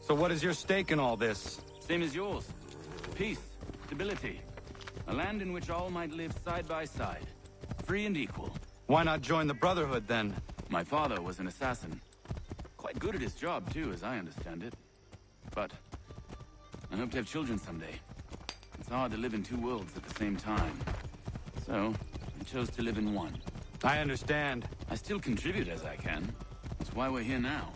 So what is your stake in all this? Same as yours. Peace, stability. A land in which all might live side by side. Free and equal. Why not join the Brotherhood, then? My father was an assassin. Quite good at his job, too, as I understand it. But I hope to have children someday. It's hard to live in two worlds at the same time. So, I chose to live in one. I understand. I still contribute as I can. That's why we're here now.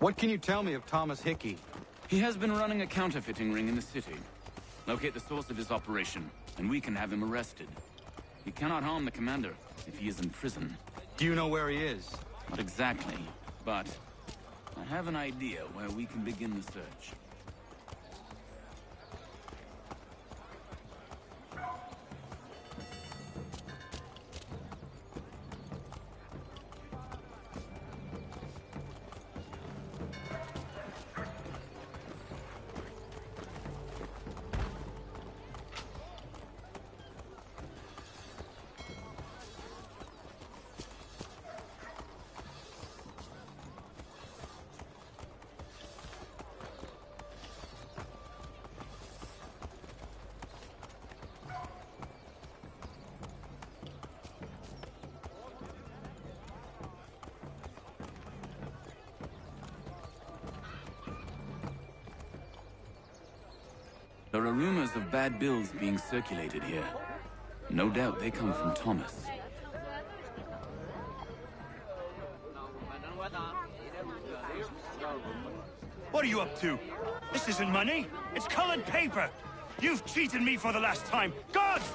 What can you tell me of Thomas Hickey? He has been running a counterfeiting ring in the city. Locate the source of his operation, and we can have him arrested. He cannot harm the commander if he is in prison. Do you know where he is? Not exactly, but I have an idea where we can begin the search. There are rumors of bad bills being circulated here. No doubt they come from Thomas. What are you up to? This isn't money. It's colored paper. You've cheated me for the last time. Guards!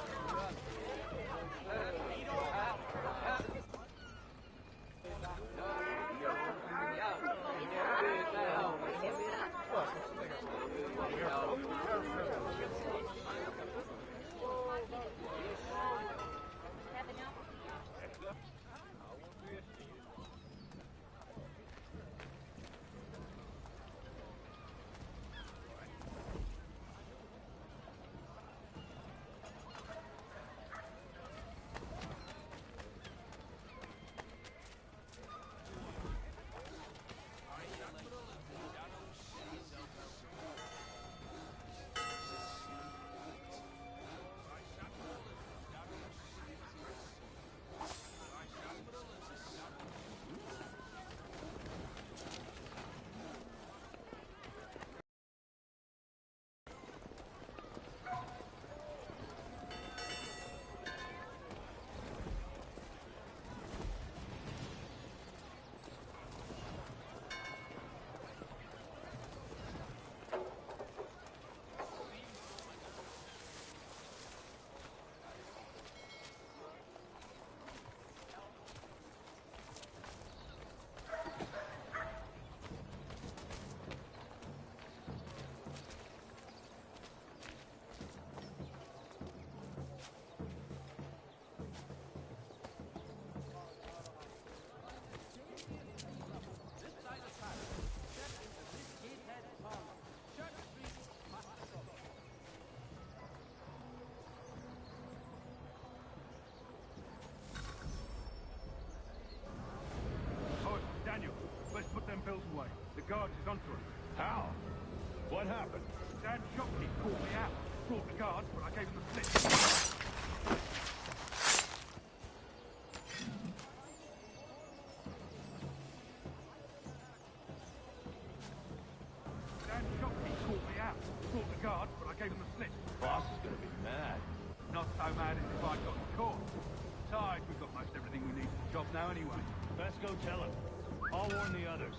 Bills away. The guard is onto us. How? What happened? Dan Shopkeep called me out. Brought the guards, but I gave him the slip. Dan Shopkeep called me out. Brought the guards, but I gave him the slip. Boss is gonna be mad. Not so mad as if I got caught. Besides, we've got most everything we need for the job now anyway. Let's go tell him. I'll warn the others.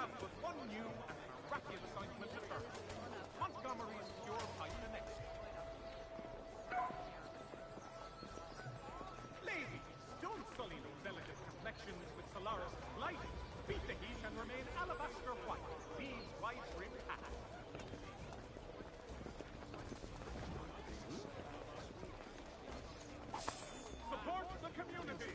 have but one new and miraculous ointment to first. Montgomery's Pure Pipe the next. Ladies, don't sully those delicate complexions with Solaris light. Beat the heat and remain alabaster white. These white rim hat. Support the community.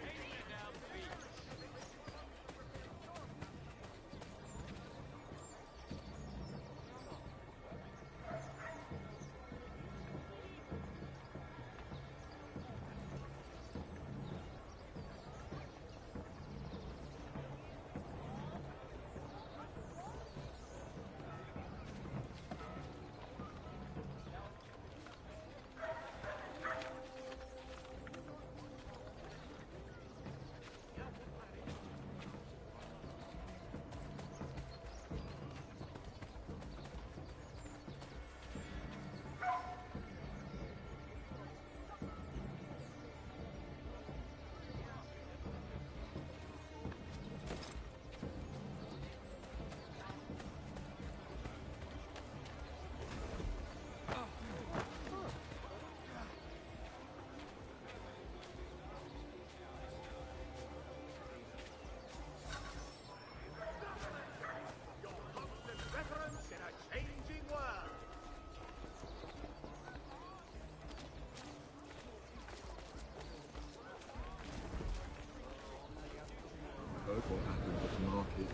Heard what happened at the market.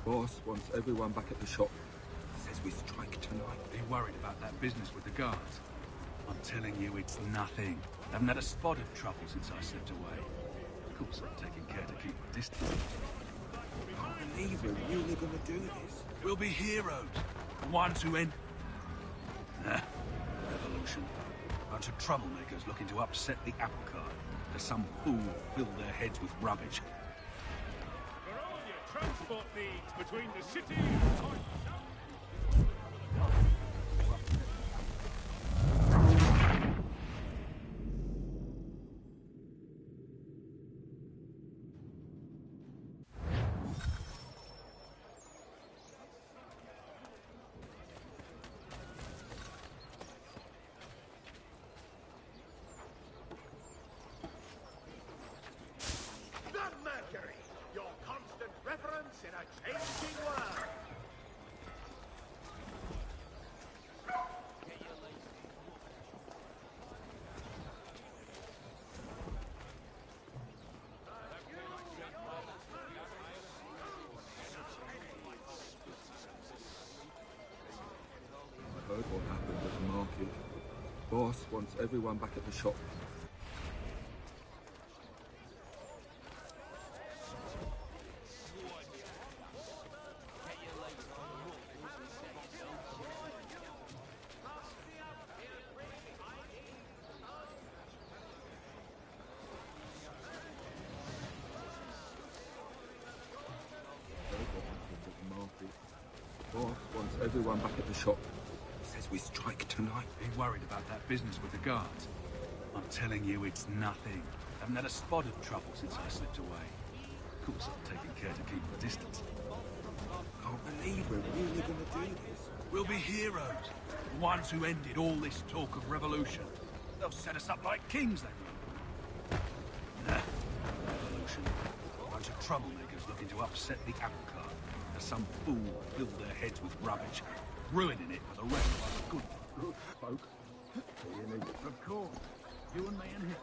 Boss wants everyone back at the shop. Says we strike tonight. Be worried about that business with the guards. I'm telling you, it's nothing. Haven't had a spot of trouble since I slipped away. Of course, I'm taking care to keep my distance. Can't believe we're really gonna do this. We'll be heroes. The ones who end... revolution. Bunch of troublemakers looking to upset the apple cart. As some fool filled their heads with rubbish. For all your transport needs between the city and Point. In a changing world. I heard what happened at the market. Boss wants everyone back at the shop. Boss wants everyone back at the shop. Says we strike tonight. Be worried about that business with the guards. I'm telling you, it's nothing. Haven't had a spot of trouble since I slipped away. Of course, I'm taking care to keep my distance. Can't believe we're really gonna do this. We'll be heroes. The ones who ended all this talk of revolution. They'll set us up like kings, they will. Revolution. A bunch of troublemakers looking to upset the apple cart. As some fool filled their heads with rubbish, ruining it for the rest of us good folk. Of course. You and me in here.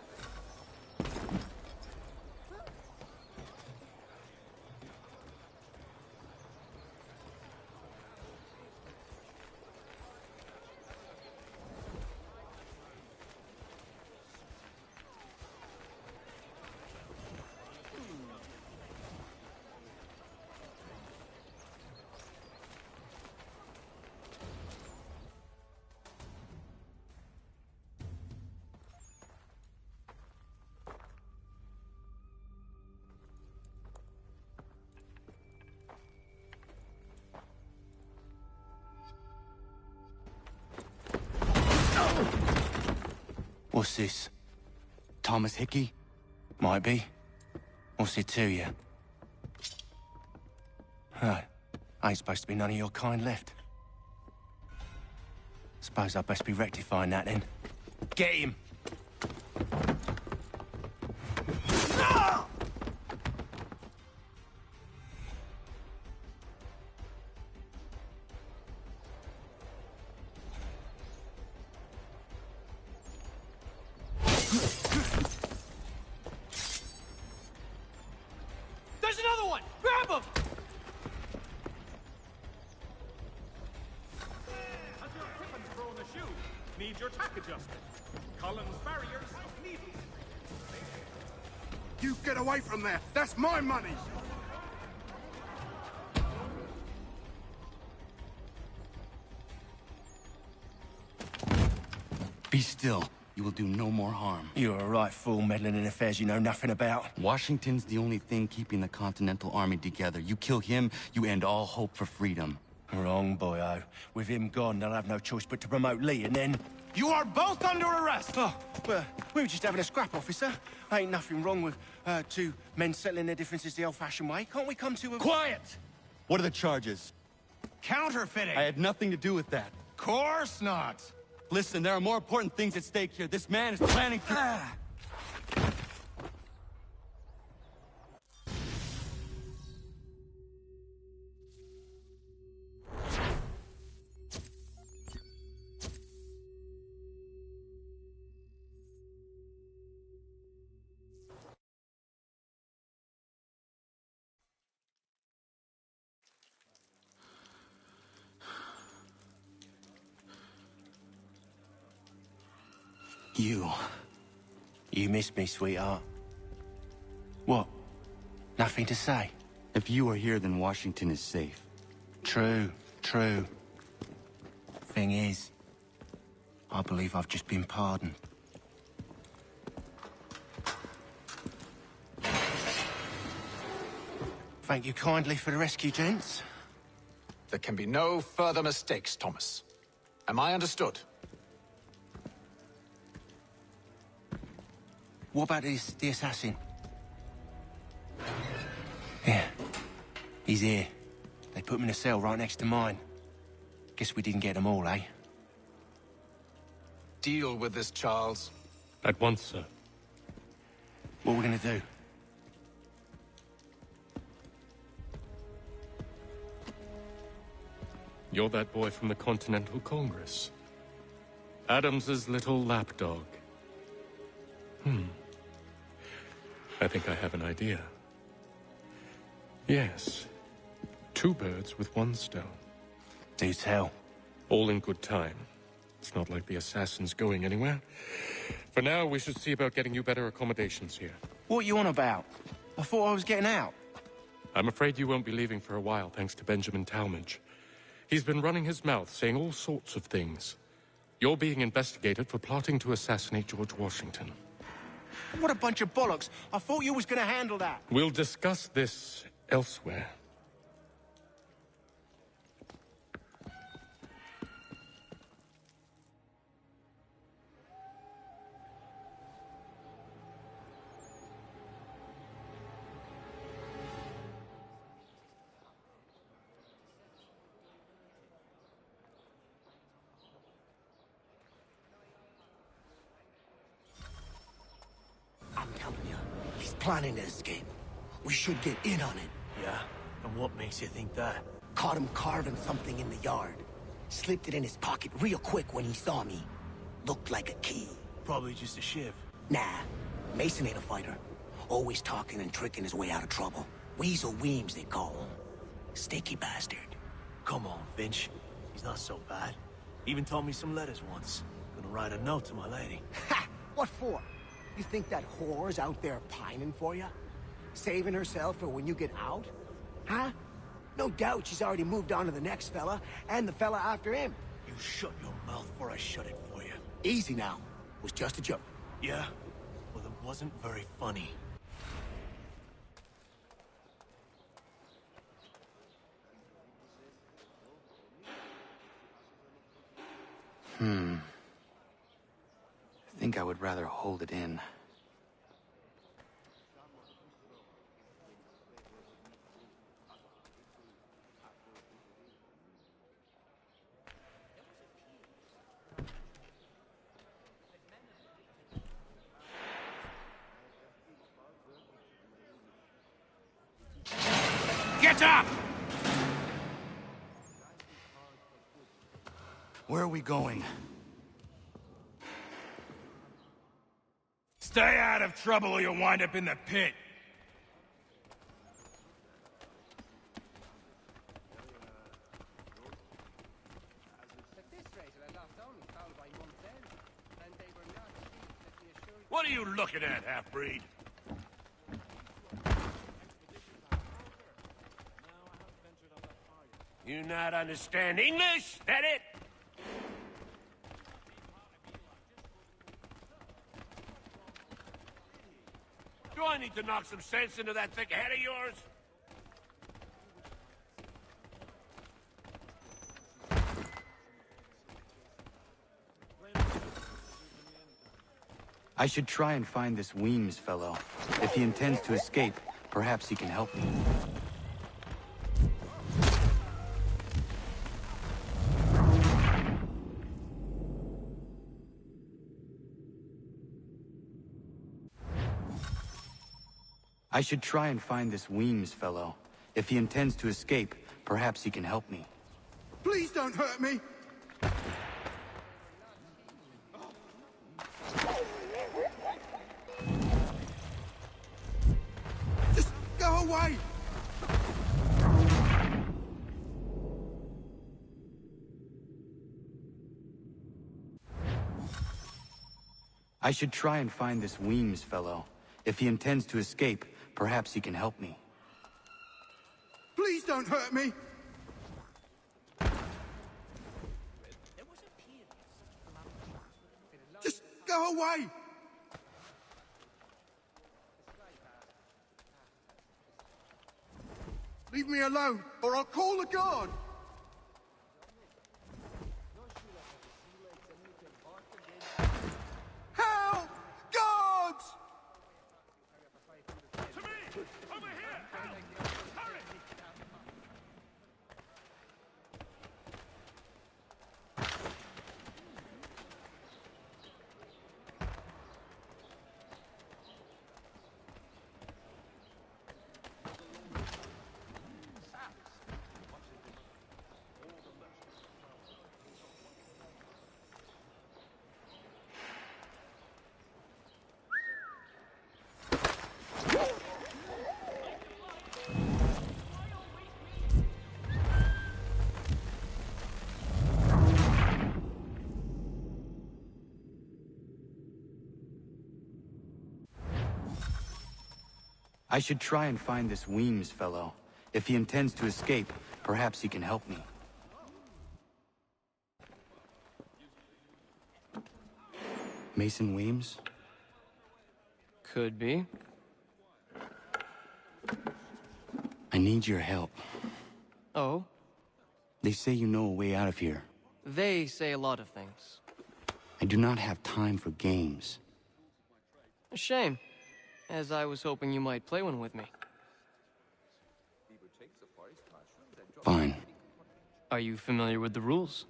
What's this? Thomas Hickey? Might be. What's it to you? Right. Ain't supposed to be none of your kind left. Suppose I'd best be rectifying that then. Get him! There's another one! Grab him! Has your weapon thrown a shoe? Need your tack adjusted. Collins barriers of needles. You get away from there! That's my money! Be still. You will do no more harm. You're a right fool meddling in affairs you know nothing about. Washington's the only thing keeping the Continental Army together. You kill him, you end all hope for freedom. Wrong, boyo. With him gone, they'll have no choice but to promote Lee, and then... You are both under arrest! Oh, well, we were just having a scrap, officer. Ain't nothing wrong with two men settling their differences the old-fashioned way. Can't we come to a... Quiet! What are the charges? Counterfeiting! I had nothing to do with that. Course not! Listen, there are more important things at stake here. This man is planning to... You missed me, sweetheart. What? Nothing to say? If you are here, then Washington is safe. True. Thing is, I believe I've just been pardoned. Thank you kindly for the rescue, gents. There can be no further mistakes, Thomas. Am I understood? What about the assassin? Yeah. He's here. They put him in a cell right next to mine. Guess we didn't get them all, eh? Deal with this, Charles. At once, sir. What are we gonna do? You're that boy from the Continental Congress. Adams's little lapdog. I think I have an idea. Yes. Two birds with one stone. Do tell. All in good time. It's not like the assassin's going anywhere. For now, we should see about getting you better accommodations here. What are you on about? I thought I was getting out. I'm afraid you won't be leaving for a while, thanks to Benjamin Talmadge. He's been running his mouth, saying all sorts of things. You're being investigated for plotting to assassinate George Washington. What a bunch of bollocks. I thought you was gonna handle that. We'll discuss this elsewhere. I'm telling you, he's planning to escape. We should get in on it. Yeah? And what makes you think that? Caught him carving something in the yard. Slipped it in his pocket real quick when he saw me. Looked like a key. Probably just a shiv. Nah, Mason ain't a fighter. Always talking and tricking his way out of trouble. Weasel Weems, they call him. Sticky bastard. Come on, Finch. He's not so bad. Even taught me some letters once. Gonna write a note to my lady. Ha! What for? You think that whore's out there pining for you? Saving herself for when you get out? Huh? No doubt she's already moved on to the next fella, and the fella after him. You shut your mouth before I shut it for you. Easy now. Was just a joke. Yeah? Well, it wasn't very funny. I think I would rather hold it in. Get up! Where are we going? Stay out of trouble or you'll wind up in the pit. What are you looking at, half-breed? You not understand English? That it? Do I need to knock some sense into that thick head of yours? I should try and find this Weems fellow. If he intends to escape, perhaps he can help me. I should try and find this Weems fellow. If he intends to escape, perhaps he can help me. Please don't hurt me! Just go away! I should try and find this Weems fellow. If he intends to escape, perhaps he can help me. Please don't hurt me! Just go away! Leave me alone, or I'll call the guard! Help! Guards! I should try and find this Weems fellow. If he intends to escape, perhaps he can help me. Mason Weems? Could be. I need your help. Oh? They say you know a way out of here. They say a lot of things. I do not have time for games. A shame, as I was hoping you might play one with me. Fine. Are you familiar with the rules?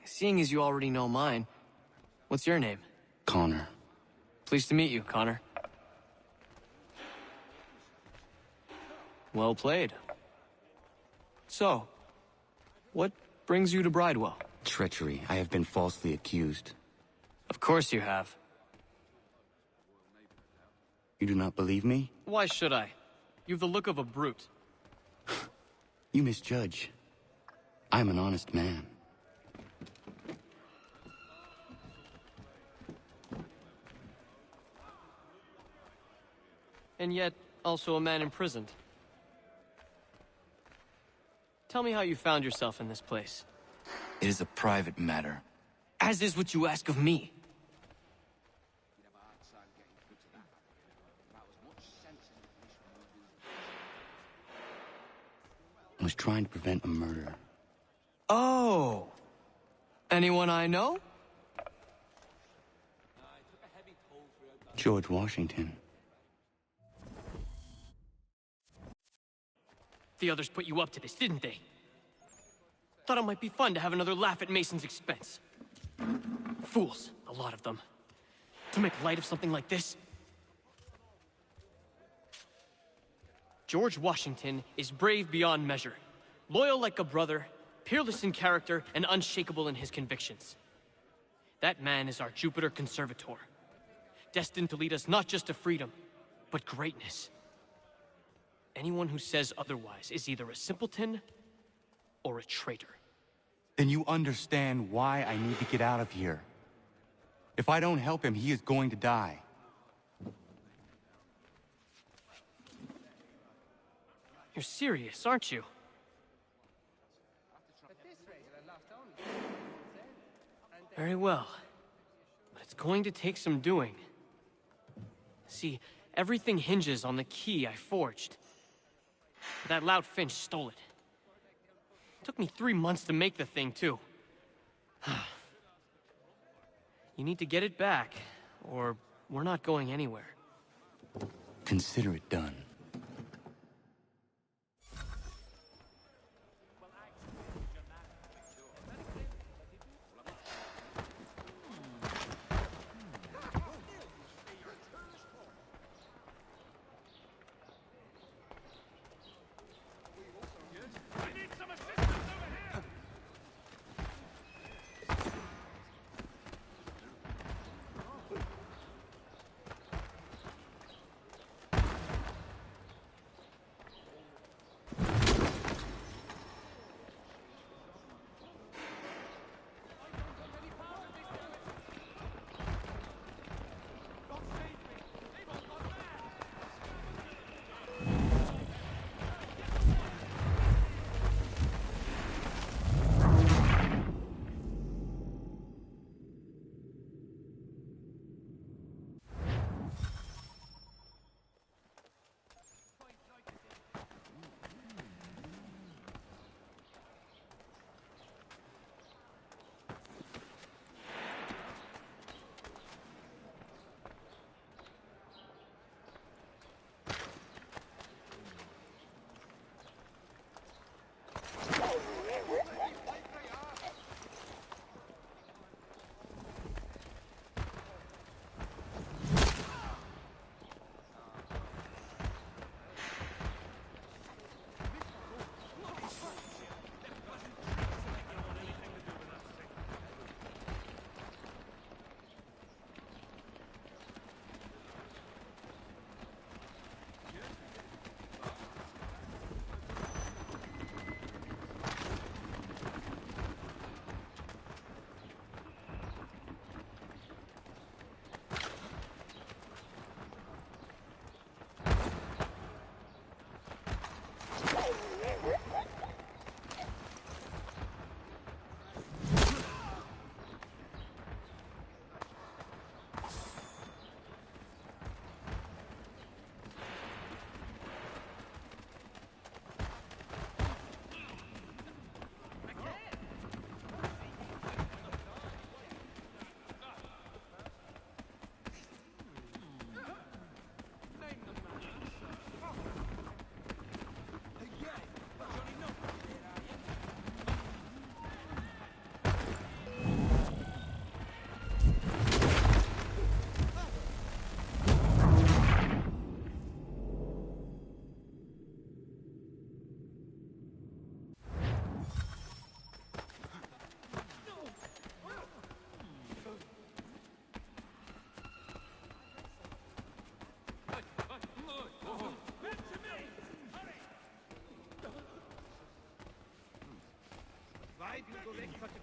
Seeing as you already know mine, what's your name? Connor. Pleased to meet you, Connor. Well played. So, what brings you to Bridewell? Treachery. I have been falsely accused. Of course you have. You do not believe me? Why should I? You've the look of a brute. You misjudge. I'm an honest man. And yet, also a man imprisoned. Tell me how you found yourself in this place. It is a private matter. As is what you ask of me. I was trying to prevent a murder. Oh! Anyone I know? George Washington. The others put you up to this, didn't they? Thought it might be fun to have another laugh at Mason's expense. Fools, a lot of them. To make light of something like this? George Washington is brave beyond measure, loyal like a brother, peerless in character, and unshakable in his convictions. That man is our Jupiter Conservator, destined to lead us not just to freedom, but greatness. Anyone who says otherwise is either a simpleton or a traitor. Then you understand why I need to get out of here. If I don't help him, he is going to die. You're serious, aren't you? Very well. But it's going to take some doing. See, everything hinges on the key I forged. That loud Finch stole it. Took me 3 months to make the thing, too. You need to get it back, or we're not going anywhere. Consider it done.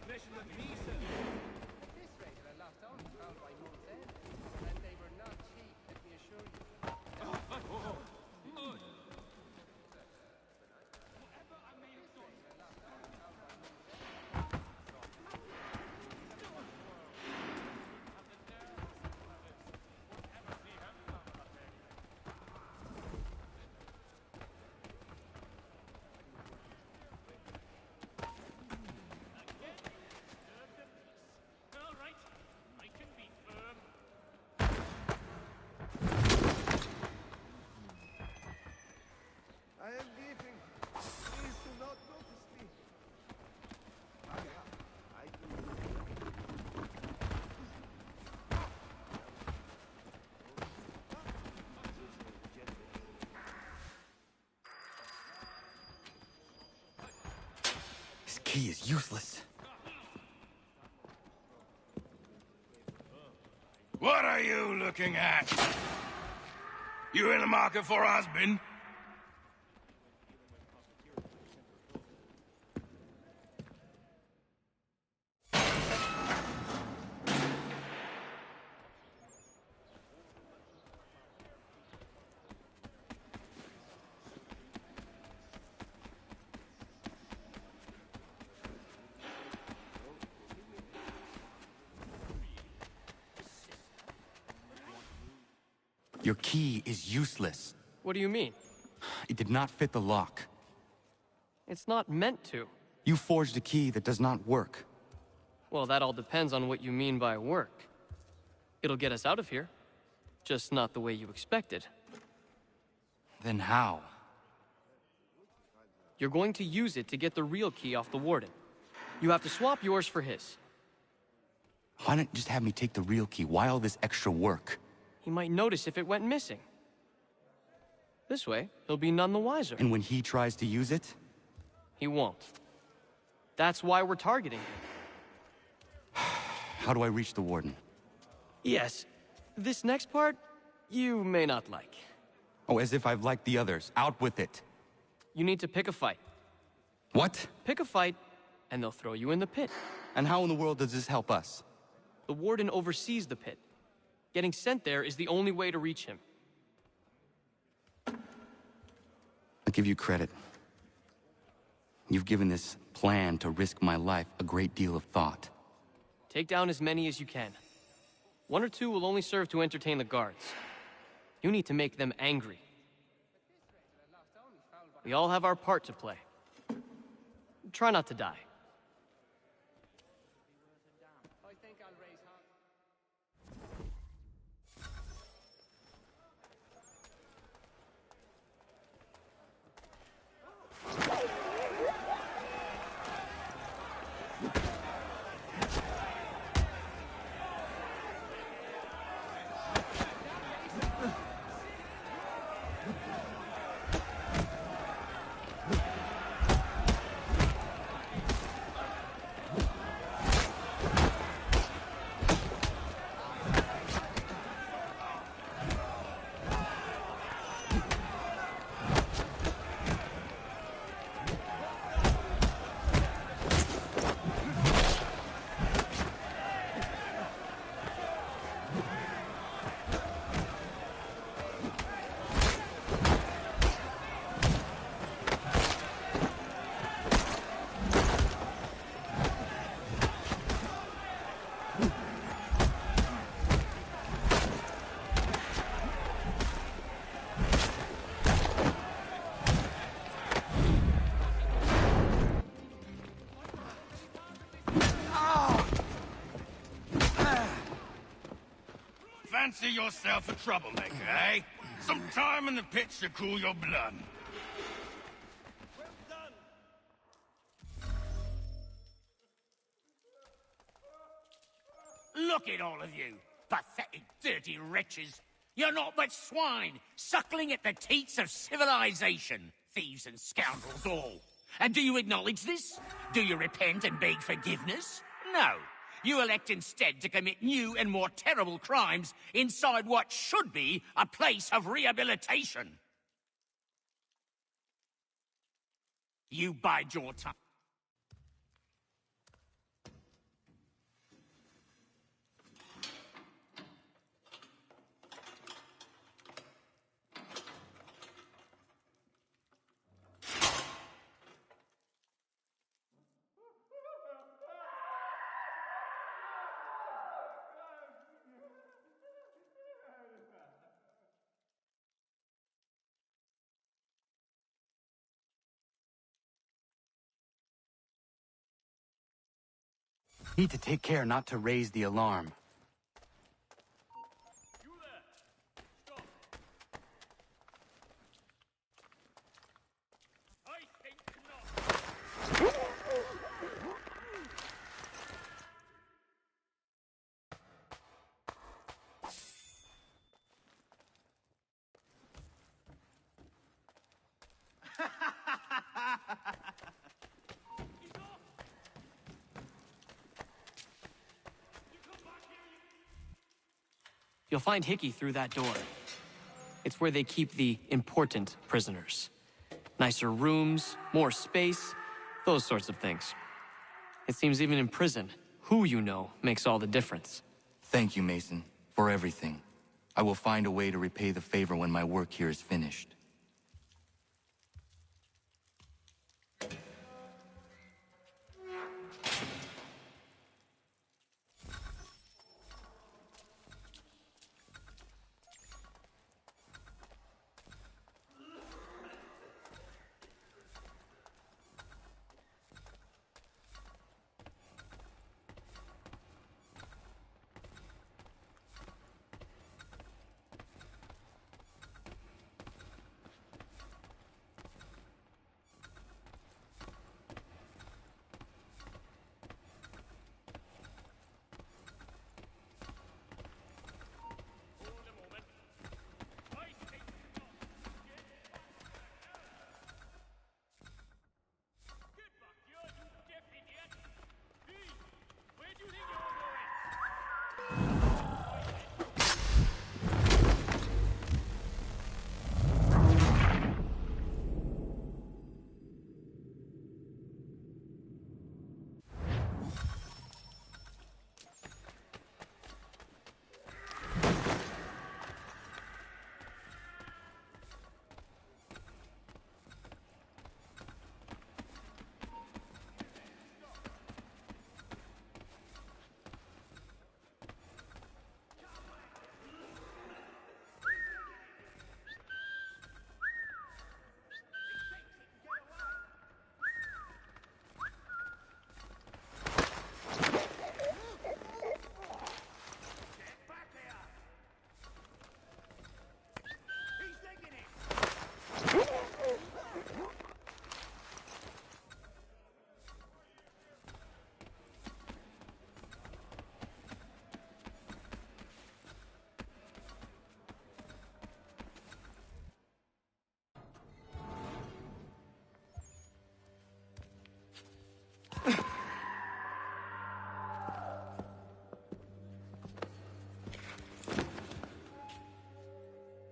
At this rate, the last town was found by month's end, and they were not cheap, let me assure you. key is useless. What are you looking at? You in the market for a husband? Your key is useless. What do you mean? It did not fit the lock. It's not meant to. You forged a key that does not work. Well, that all depends on what you mean by work. It'll get us out of here. Just not the way you expected. Then how? You're going to use it to get the real key off the warden. You have to swap yours for his. Why not just have me take the real key? Why all this extra work? He might notice if it went missing. This way, he'll be none the wiser. And when he tries to use it? He won't. That's why we're targeting him. How do I reach the warden? Yes. This next part, you may not like. Oh, as if I've liked the others. Out with it. You need to pick a fight. What? Pick a fight, and they'll throw you in the pit. And how in the world does this help us? The warden oversees the pit. Getting sent there is the only way to reach him. I'll give you credit. You've given this plan to risk my life a great deal of thought. Take down as many as you can. 1 or 2 will only serve to entertain the guards. You need to make them angry. We all have our part to play. Try not to die. I think I'll raise hand. Fancy yourself a troublemaker, eh? Some time in the pits to cool your blood. Look at all of you, pathetic, dirty wretches. You're not but swine, suckling at the teats of civilization. Thieves and scoundrels all. And do you acknowledge this? Do you repent and beg forgiveness? No. You elect instead to commit new and more terrible crimes inside what should be a place of rehabilitation. You bide your time. Need to take care not to raise the alarm. You'll find Hickey through that door. It's where they keep the important prisoners. Nicer rooms, more space, those sorts of things. It seems even in prison, who you know makes all the difference. Thank you, Mason, for everything. I will find a way to repay the favor when my work here is finished.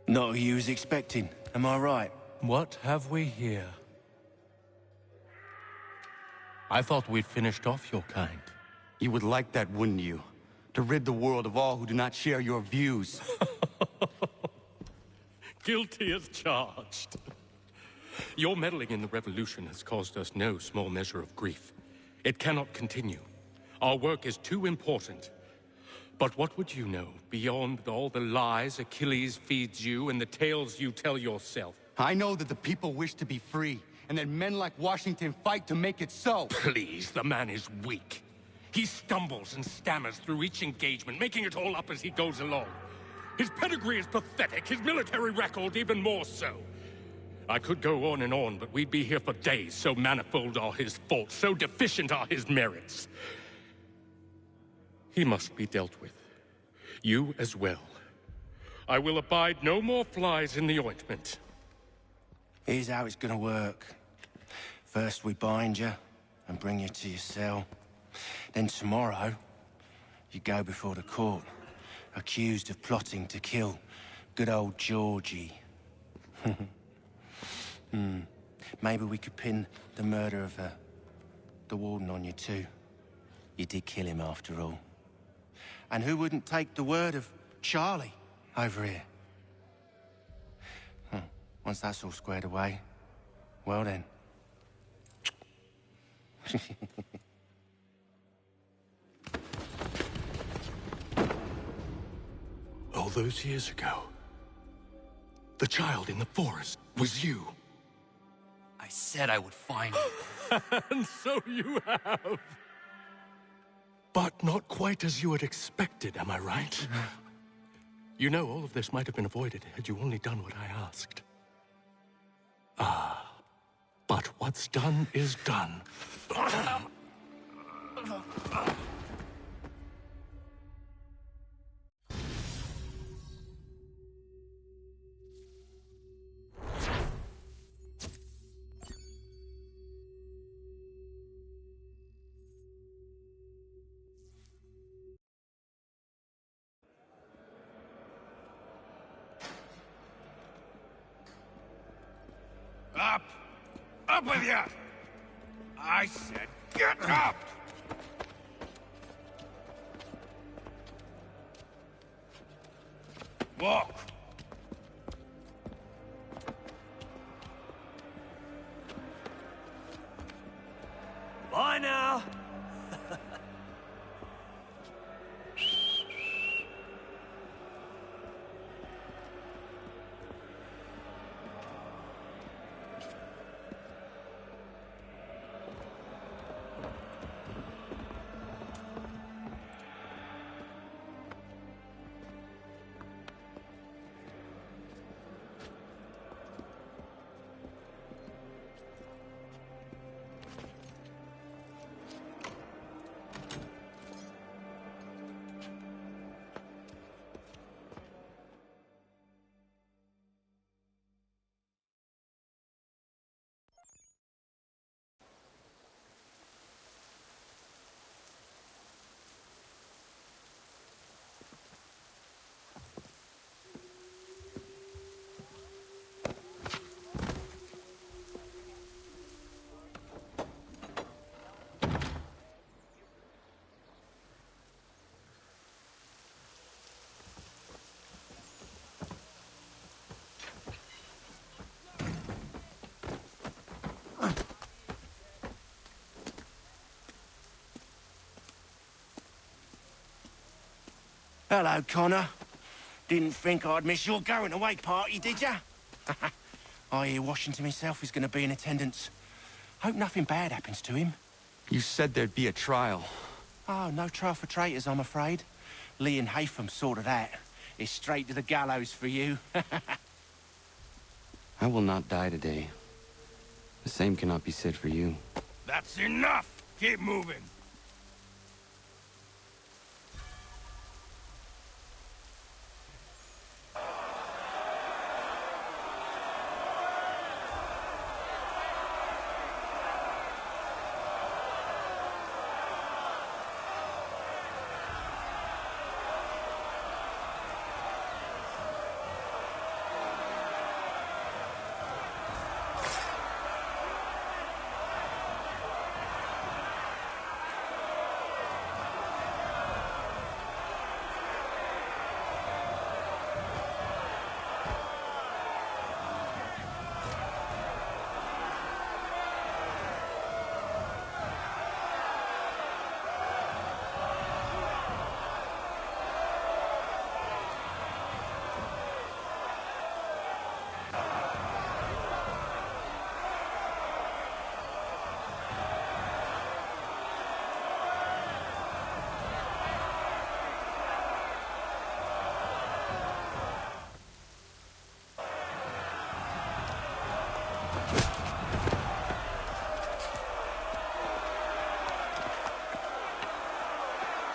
Not who you was expecting, am I right? What have we here? I thought we'd finished off your kind. You would like that, wouldn't you? To rid the world of all who do not share your views. Guilty as charged. Your meddling in the revolution has caused us no small measure of grief. It cannot continue. Our work is too important. But what would you know beyond all the lies Achilles feeds you and the tales you tell yourself? I know that the people wish to be free, and that men like Washington fight to make it so. Please, the man is weak. He stumbles and stammers through each engagement, making it all up as he goes along. His pedigree is pathetic, his military record even more so. I could go on, but we'd be here for days, so manifold are his faults, so deficient are his merits. He must be dealt with. You as well. I will abide no more flies in the ointment. Here's how it's gonna work. First we bind you and bring you to your cell. Then tomorrow, you go before the court, accused of plotting to kill good old Georgie. Maybe we could pin the murder of the warden on you too. You did kill him after all. And who wouldn't take the word of Charlie over here? Once that's all squared away, well then. All those years ago, the child in the forest was you. I said I would find you. And so you have. But not quite as you had expected, am I right? You know, all of this might have been avoided had you only done what I asked. But what's done is done. Up! Up with you! I said get up! Walk! Bye now! Hello, Connor. Didn't think I'd miss your going-away party, did ya? I hear Washington himself is going to be in attendance. Hope nothing bad happens to him. You said there'd be a trial. Oh, no trial for traitors, I'm afraid. Lee and Haytham sorted that. It's straight to the gallows for you. I will not die today. The same cannot be said for you. That's enough! Keep moving!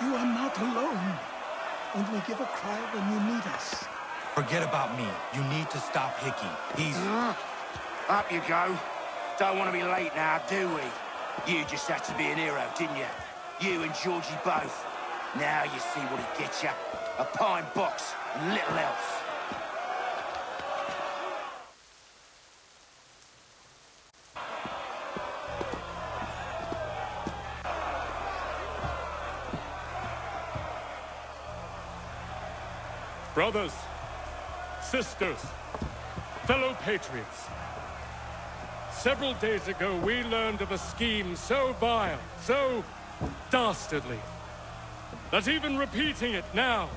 You are not alone. Only give a cry when you need us. Forget about me. You need to stop Hickey. He's... Up you go. Don't want to be late now, do we? You just had to be an hero, didn't you? You and Georgie both. Now you see what he gets you. A pine box and little else. Brothers, sisters, fellow patriots. Several days ago, we learned of a scheme so vile, so dastardly, that even repeating it now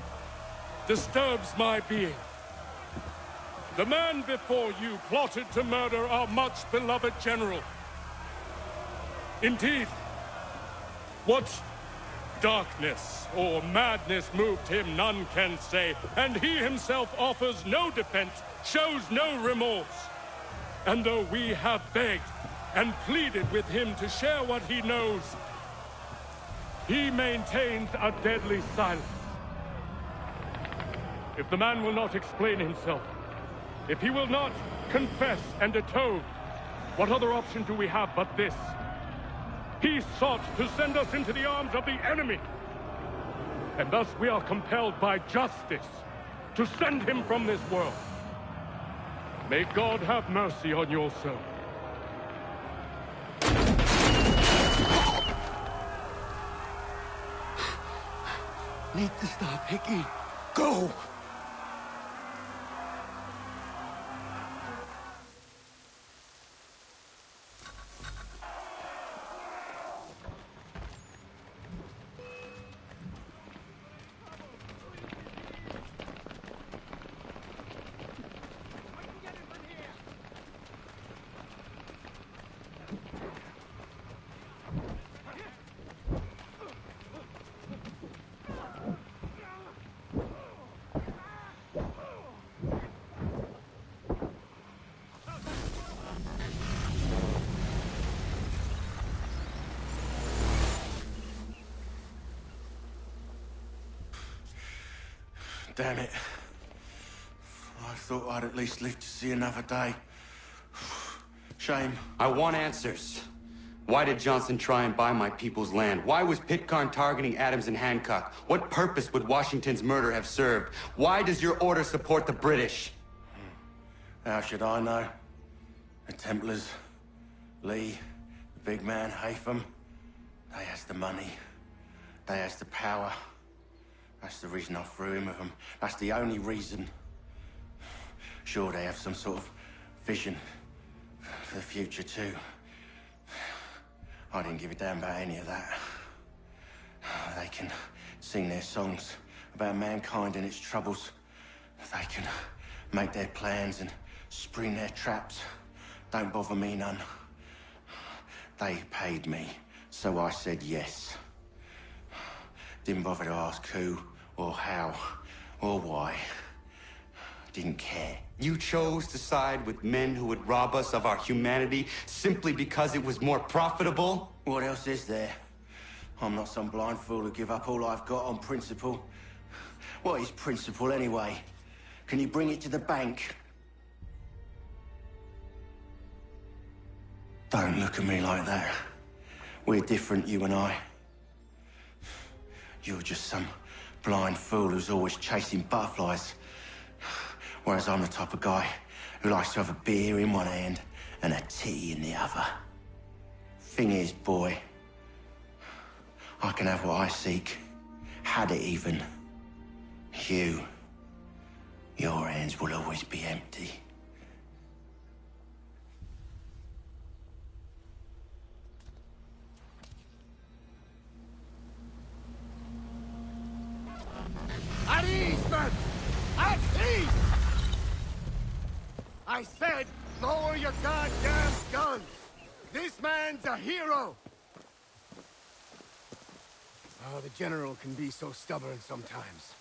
disturbs my being. The man before you plotted to murder our much-beloved general. Indeed, what darkness or madness moved him, none can say, and he himself offers no defense, shows no remorse. And though we have begged and pleaded with him to share what he knows, he maintains a deadly silence. If the man will not explain himself, if he will not confess and atone, what other option do we have but this? He sought to send us into the arms of the enemy. And thus we are compelled by justice to send him from this world. May God have mercy on your soul. Need to stop, Hickey. Go! Damn it. I thought I'd at least live to see another day. Shame. I want answers. Why did Johnson try and buy my people's land? Why was Pitcairn targeting Adams and Hancock? What purpose would Washington's murder have served? Why does your order support the British? How should I know? The Templars, Lee, the big man, Haytham, they has the money. They has the power. That's the reason I threw him with them. That's the only reason. Sure, they have some sort of vision for the future, too. I didn't give a damn about any of that. They can sing their songs about mankind and its troubles. They can make their plans and spring their traps. Don't bother me none. They paid me, so I said yes. Didn't bother to ask who, or how, or why. Didn't care. You chose to side with men who would rob us of our humanity simply because it was more profitable? What else is there? I'm not some blind fool who give up all I've got on principle. What is principle, anyway? Can you bring it to the bank? Don't look at me like that. We're different, you and I. You're just some blind fool who's always chasing butterflies. Whereas I'm the type of guy who likes to have a beer in one hand and a tea in the other. Thing is, boy, I can have what I seek. Had it even. Your hands will always be empty. At ease, men! At ease! I said, lower your goddamn guns! This man's a hero! Oh, the General can be so stubborn sometimes.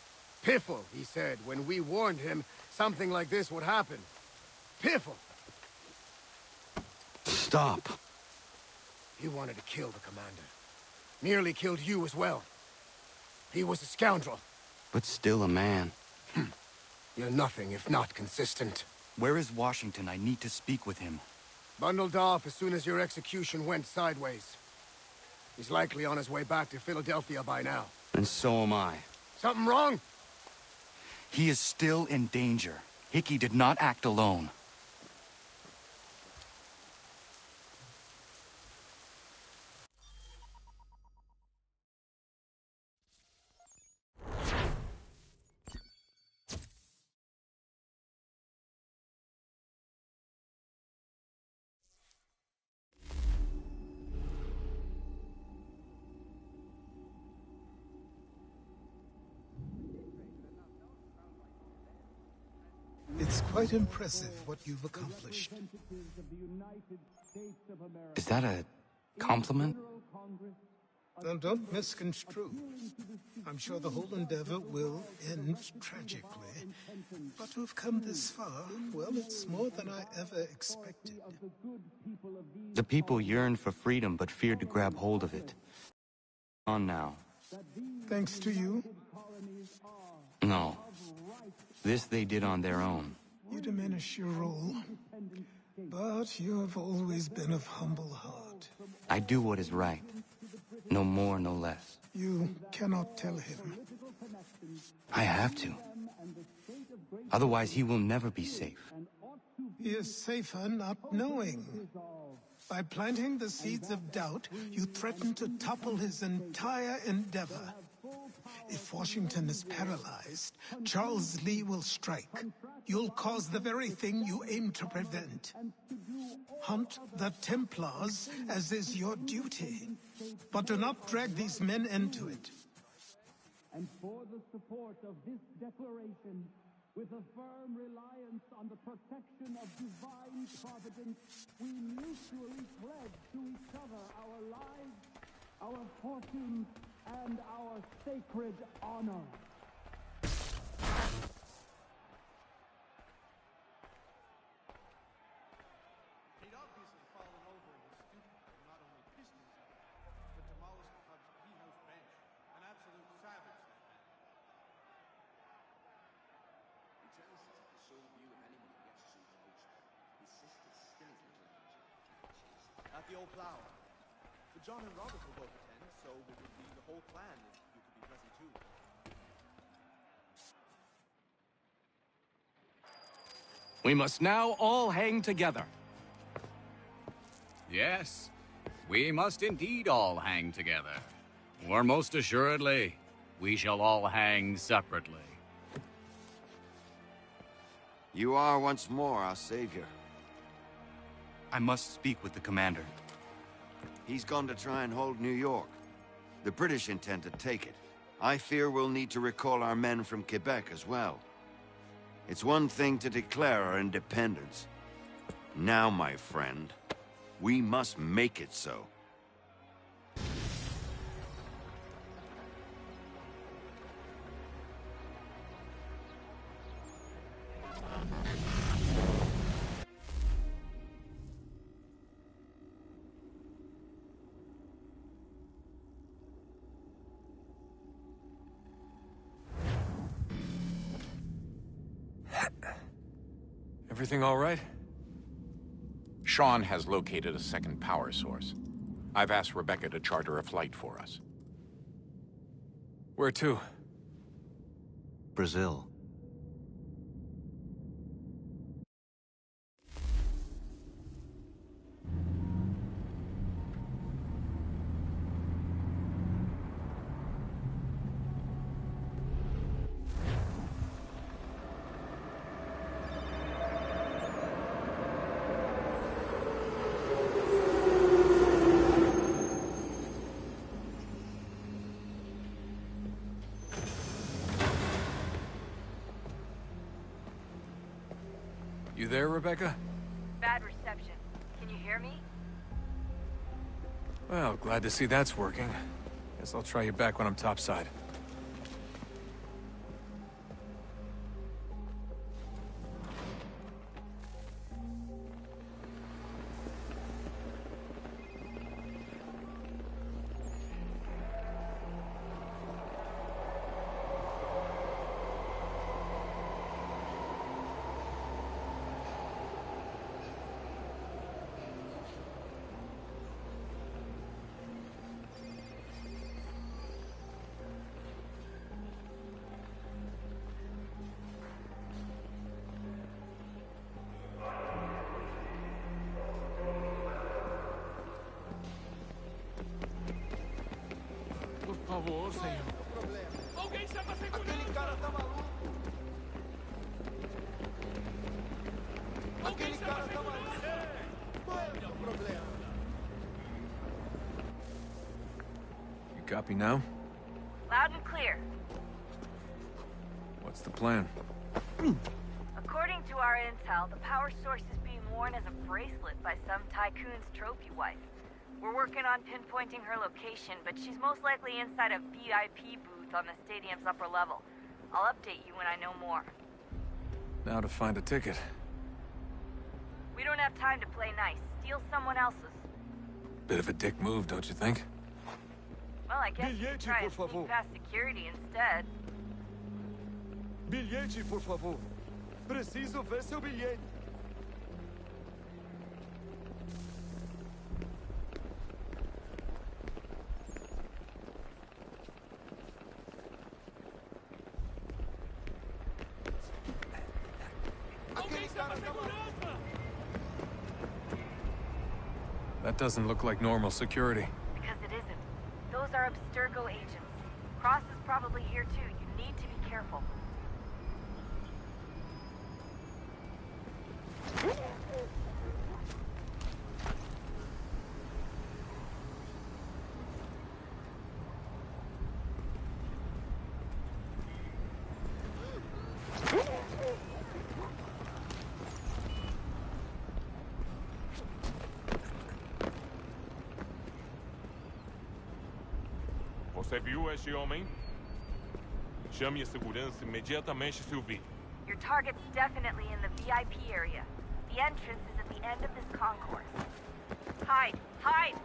Piffle, he said, when we warned him something like this would happen. Piffle! Stop. He wanted to kill the commander. Nearly killed you as well. He was a scoundrel. But still a man. You're nothing if not consistent. Where is Washington? I need to speak with him. Bundled off as soon as your execution went sideways. He's likely on his way back to Philadelphia by now. And so am I. Something wrong? He is still in danger. Hickey did not act alone. It's quite impressive what you've accomplished. Is that a compliment? Now, don't misconstrue. I'm sure the whole endeavor will end tragically. But to have come this far, well, it's more than I ever expected. The people yearned for freedom but feared to grab hold of it. On now. Thanks to you? No. This they did on their own. You diminish your role. But you have always been of humble heart. I do what is right. No more, no less. You cannot tell him. I have to. Otherwise, he will never be safe. He is safer not knowing. By planting the seeds of doubt, you threaten to topple his entire endeavor. If Washington is paralyzed, Charles Lee will strike. You'll cause the very thing you aim to prevent. Hunt the Templars, as is your duty. But do not drag these men into it. And for the support of this declaration, with a firm reliance on the protection of divine providence, we mutually pledge to each other our lives, our fortunes, and our sacred honor. He'd obviously fallen over in his stupor and not only pissed himself, but demolished the pub's tea-house bench. An absolute savage, that man. He tells us that the sole view of anyone who gets us approached. His sister's still his little angel. At the old plow. But John and Robert will both attend, so it would be the whole clan if you could be present too. We must now all hang together. Yes, we must indeed all hang together. Or most assuredly, we shall all hang separately. You are once more our savior. I must speak with the commander. He's gone to try and hold New York. The British intend to take it. I fear we'll need to recall our men from Quebec as well. It's one thing to declare our independence. Now, my friend, we must make it so. Everything all right? Sean has located a second power source. I've asked Rebecca to charter a flight for us. Where to? Brazil. You there, Rebecca? Bad reception. Can you hear me? Well, glad to see that's working. Guess I'll try you back when I'm topside. Por favor, senhor. Alguém chama a segurança! Aquele cara tá maluco! Aquele cara tá maluco! Qual é o problema? You copy now? Loud and clear. What's the plan? According to our intel, the power source is being worn as a bracelet by some tycoon's trophy wife. We're working on pinpointing her location, but she's most likely inside a VIP booth on the stadium's upper level. I'll update you when I know more. Now to find a ticket. We don't have time to play nice. Steal someone else's. Bit of a dick move, don't you think? Well, I guess you could try and sneak past security instead. Bilhete, por favor. Preciso ver seu bilhete. That doesn't look like normal security. Because it isn't. Those are Abstergo agents. Cross is probably here too. You need to be careful. Você viu este homem? Chame a segurança imediatamente se o vir. Your target's definitely in the VIP area. The entrance is at the end of this concourse. Hide! Hide!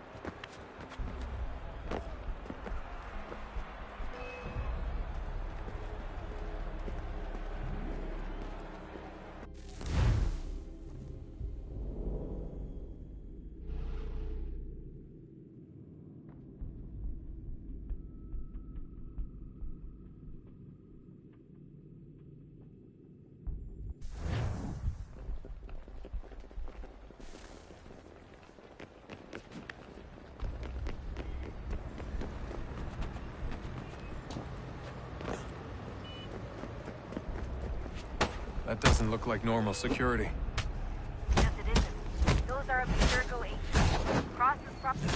That doesn't look like normal security. Yes, it isn't. Those are Abstergo agents. Cross is probably...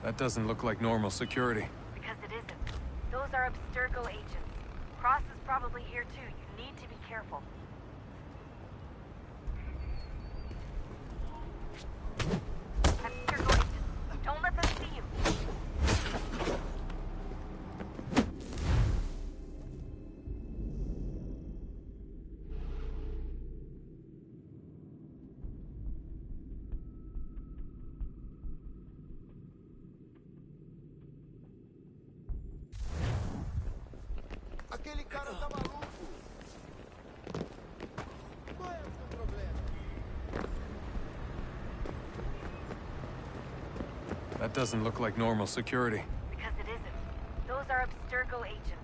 That doesn't look like normal security. Because it isn't. Those are Abstergo agents. Cross is probably here too. You need to be careful. Abstergo agents. Don't let them see you. Aquele cara tá maluco! Qual é o seu problema? That doesn't look like normal security. Because it isn't. Those are Abstergo agents.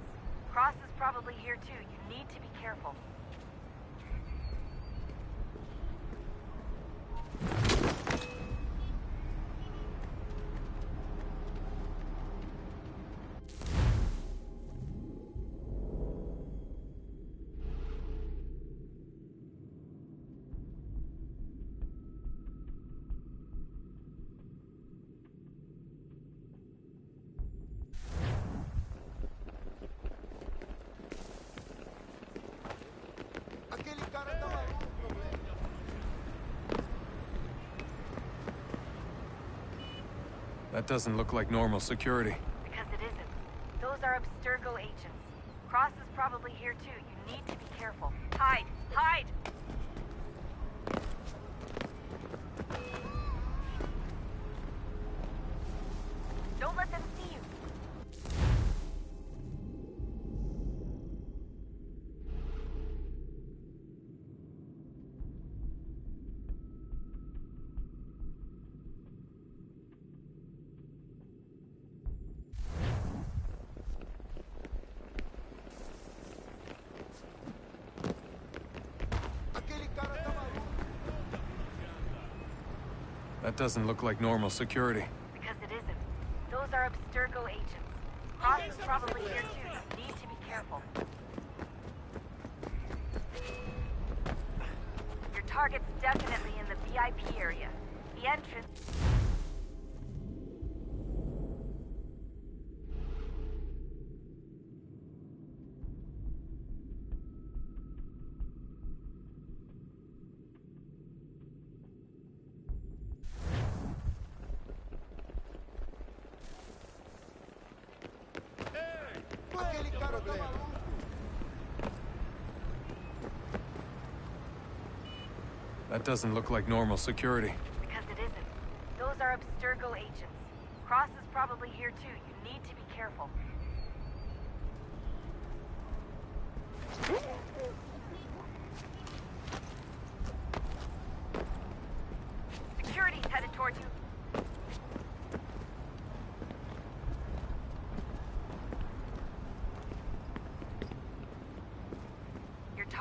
Cross is probably here too. You need to be careful. Aquele cara tá maluco! That doesn't look like normal security. Because it isn't. Those are Abstergo agents. Cross is probably here too. You need to be careful. Hide! Hide! Don't let them see you. Aquele cara tá maluco! That doesn't look like normal security. Because it isn't. Those are Abstergo agents. Cross is probably here too. You need to be careful. Your target's definitely in the VIP area. The entrance... Aquele cara tá maluco! That doesn't look like normal security. Because it isn't. Those are Abstergo agents. Cross is probably here too. You need to be careful.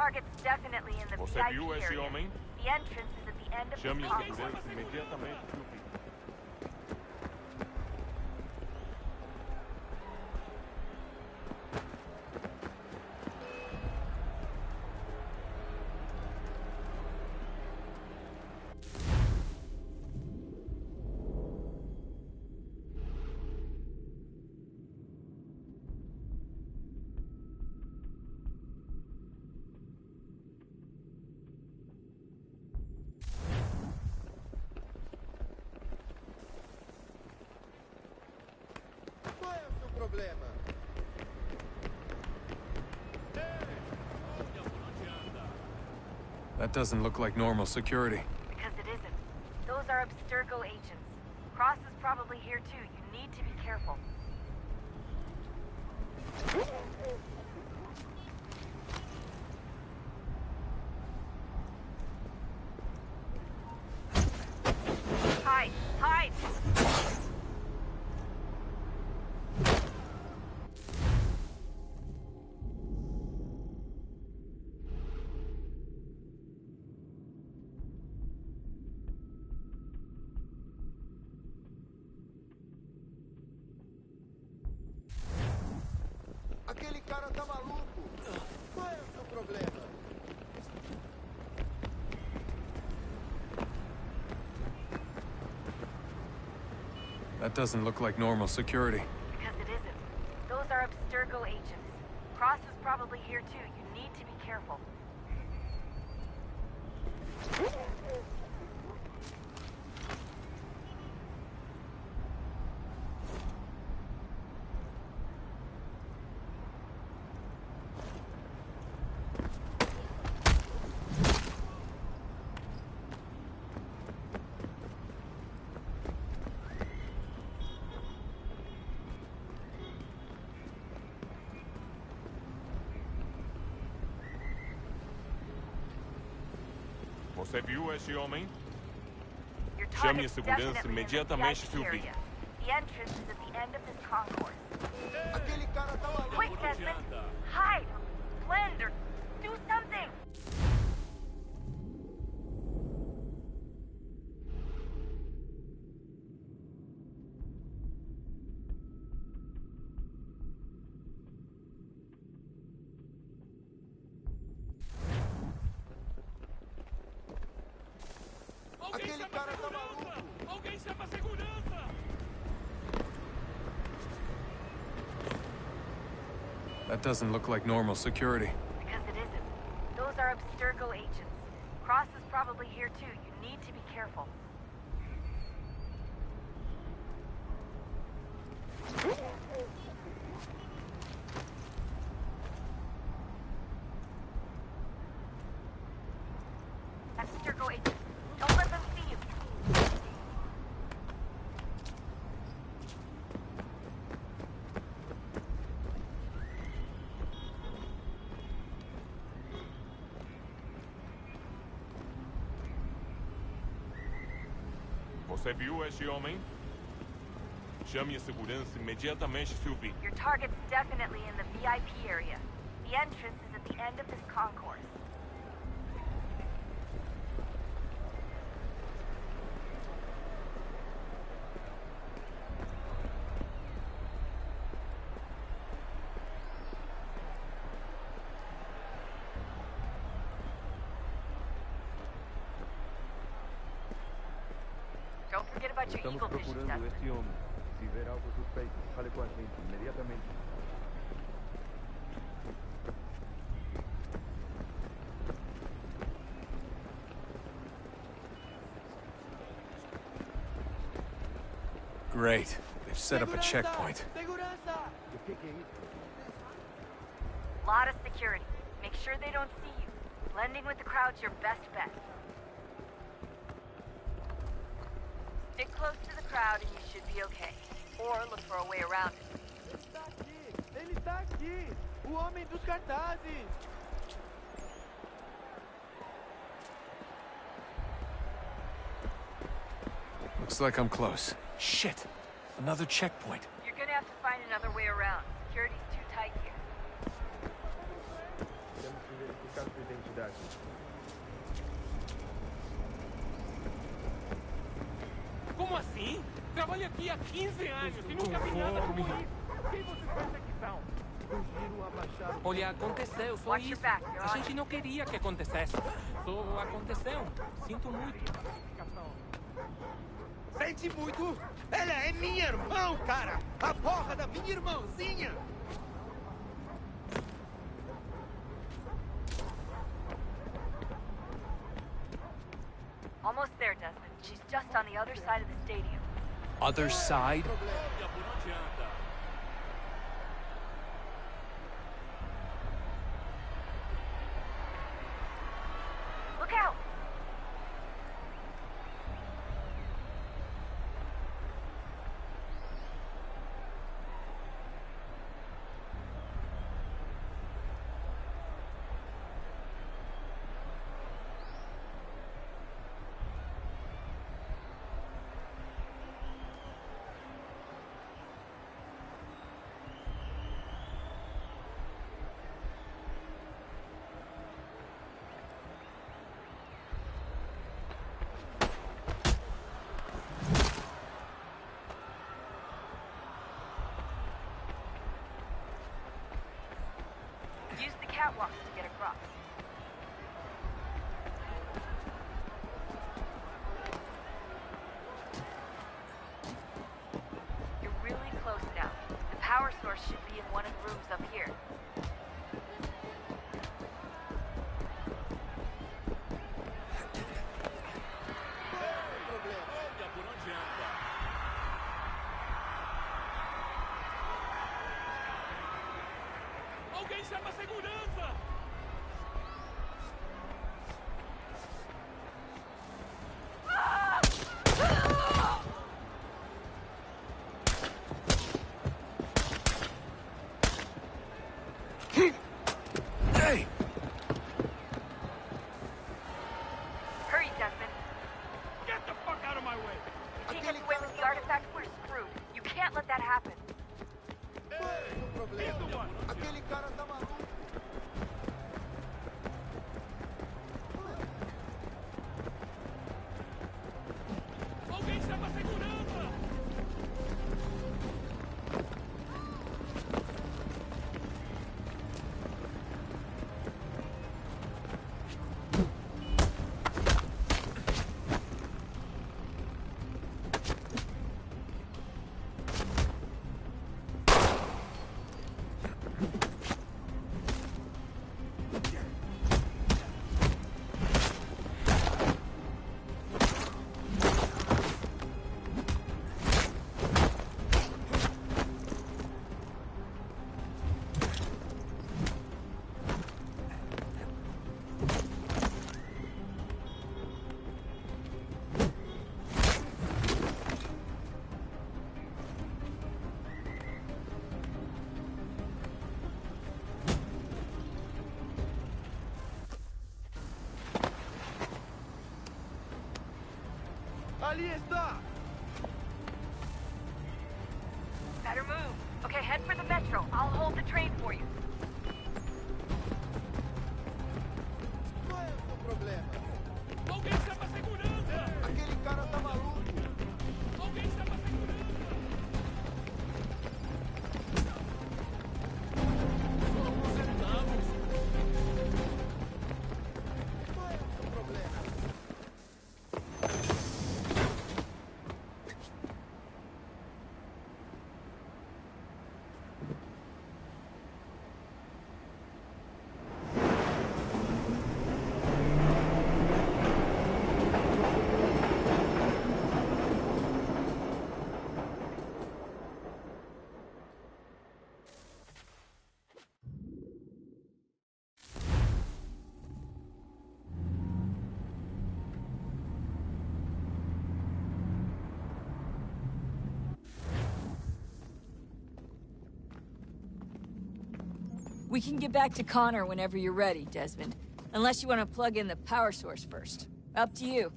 target's definitely in the Você VIP viu esse area. homem? The entrance is at the end of Chame this a concourse. segurança imediatamente, Silvio. Qual é o seu problema? That doesn't look like normal security. Because it isn't. Those are Abstergo agents. Cross is probably here too. You need to be careful. Hide! Hide! Aquele cara tá maluco. Qual é o seu problema? That doesn't look like normal security. Because it isn't. Those are Abstergo agents. Cross is probably here too. You need to be careful. Você viu esse homem? Your Chame a target's segurança definitely in the imediatamente, VIP Silvio. area. The entrance is at the end of this concourse. Aquele cara tá maluco. Quick, Desmond! Hide! Blend or do something! Aquele cara tá maluco. Alguém chama a segurança! That doesn't look like normal security. Because it isn't. Those are Abstergo agents. Cross is probably here too. You need to be careful. Abstergo agents. Don't let them see you. Você viu esse homem? Chame a segurança imediatamente, Silvio. Your target's definitely in the VIP area. The entrance is at the end of this concourse. Don't forget about your Estamos eagle vision, procurando Desmond. este hombre. Si ver algo sospechoso, jale con la gente inmediatamente. Great. They've set up a checkpoint. Lot of security. Make sure they don't see you. Blending with the crowd's your best bet. Stick close to the crowd and you should be okay. Or look for a way around it. Ele tá aqui! O homem dos cartazes! Looks like I'm close. Shit! Another checkpoint. You're gonna have to find another way around. Security's too tight here. Temos que verificar sua identidade. Como assim? Trabalho aqui há 15 anos e nunca vi nada como isso. Quem vocês pensam que são? Olha, aconteceu, só isso. A gente não queria que acontecesse. Só aconteceu. Sinto muito. Sente muito? Ela é minha irmã, cara! A porra da minha irmãzinha! Almost there, Desmond. She's just on the other side of the stadium. Other side? Look out! Use the catwalks to get across. You're really close now. The power source should be in one of the rooms up here. Alguém chama a segurança! Hey! Hurry, Desmond. Get the fuck out of my way! If he gets away with the artifact, we're screwed. You can't let that happen. Aquele cara tá maluco! Alguém chama a segurança! Ali está! Better move. Okay, head for the metro. I'll hold the train for you. Qual é o seu problema? Alguém chama a segurança! Aquele cara tá maluco! Alguém chama a segurança! Somos centavos! Qual é o seu problema? We can get back to Connor whenever you're ready, Desmond. Unless you want to plug in the power source first. Up to you.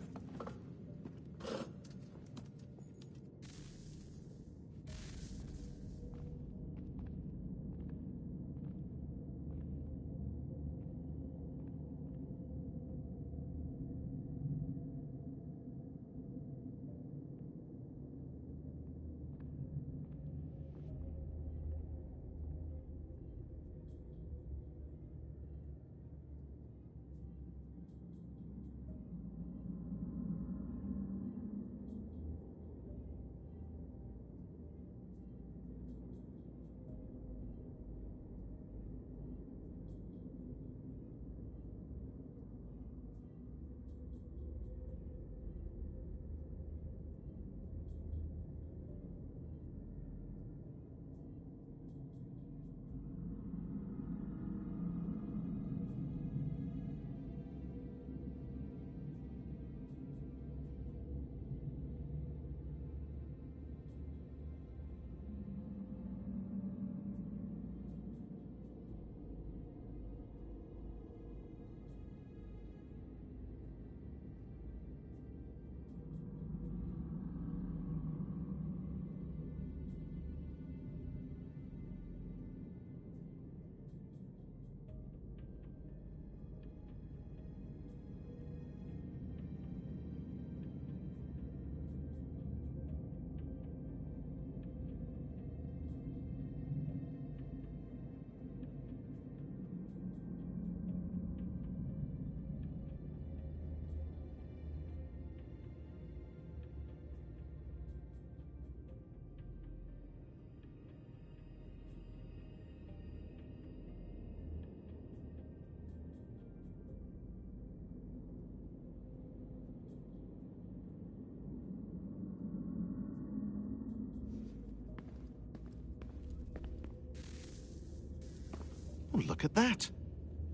Oh, look at that.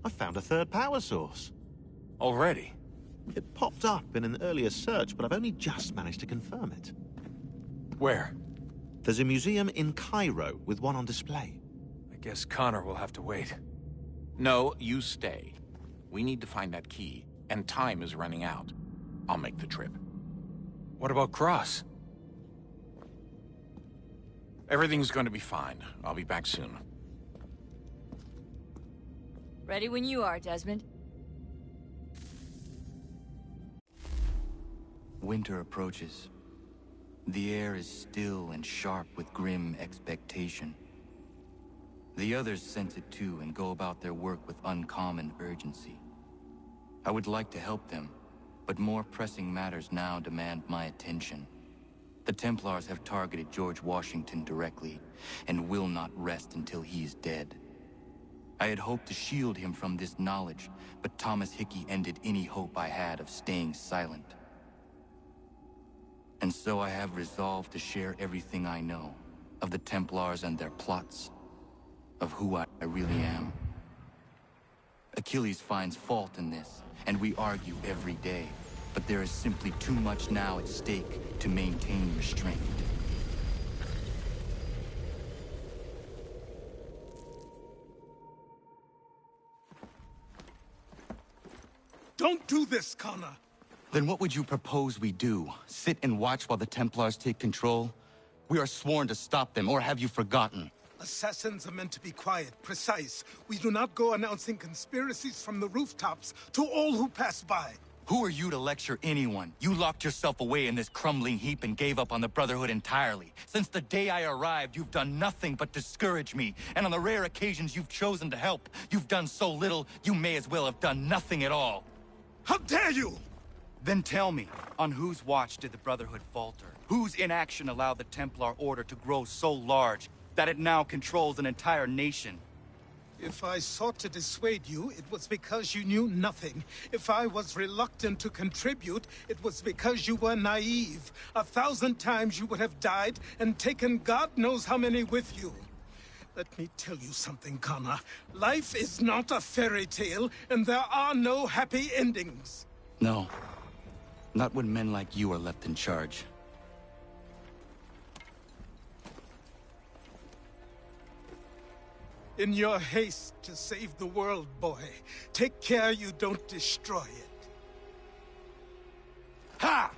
I found a third power source. Already? It popped up in an earlier search, but I've only just managed to confirm it. Where? There's a museum in Cairo with one on display. I guess Connor will have to wait. No, you stay. We need to find that key, and time is running out. I'll make the trip. What about Cross? Everything's going to be fine. I'll be back soon. Ready when you are, Desmond. Winter approaches. The air is still and sharp with grim expectation. The others sense it too and go about their work with uncommon urgency. I would like to help them, but more pressing matters now demand my attention. The Templars have targeted George Washington directly, and will not rest until he is dead. I had hoped to shield him from this knowledge, but Thomas Hickey ended any hope I had of staying silent. And so I have resolved to share everything I know of the Templars and their plots, of who I really am. Achilles finds fault in this, and we argue every day, but there is simply too much now at stake to maintain restraint. Don't do this, Connor! Then what would you propose we do? Sit and watch while the Templars take control? We are sworn to stop them, or have you forgotten? Assassins are meant to be quiet, precise. We do not go announcing conspiracies from the rooftops to all who pass by. Who are you to lecture anyone? You locked yourself away in this crumbling heap and gave up on the Brotherhood entirely. Since the day I arrived, you've done nothing but discourage me. And on the rare occasions you've chosen to help, you've done so little, you may as well have done nothing at all. How dare you! Then tell me, on whose watch did the Brotherhood falter? Whose inaction allowed the Templar Order to grow so large that it now controls an entire nation? If I sought to dissuade you, it was because you knew nothing. If I was reluctant to contribute, it was because you were naive. 1,000 times you would have died and taken God knows how many with you. Let me tell you something, Connor. Life is not a fairy tale, and there are no happy endings. No. Not when men like you are left in charge. In your haste to save the world, boy, take care you don't destroy it. Ha!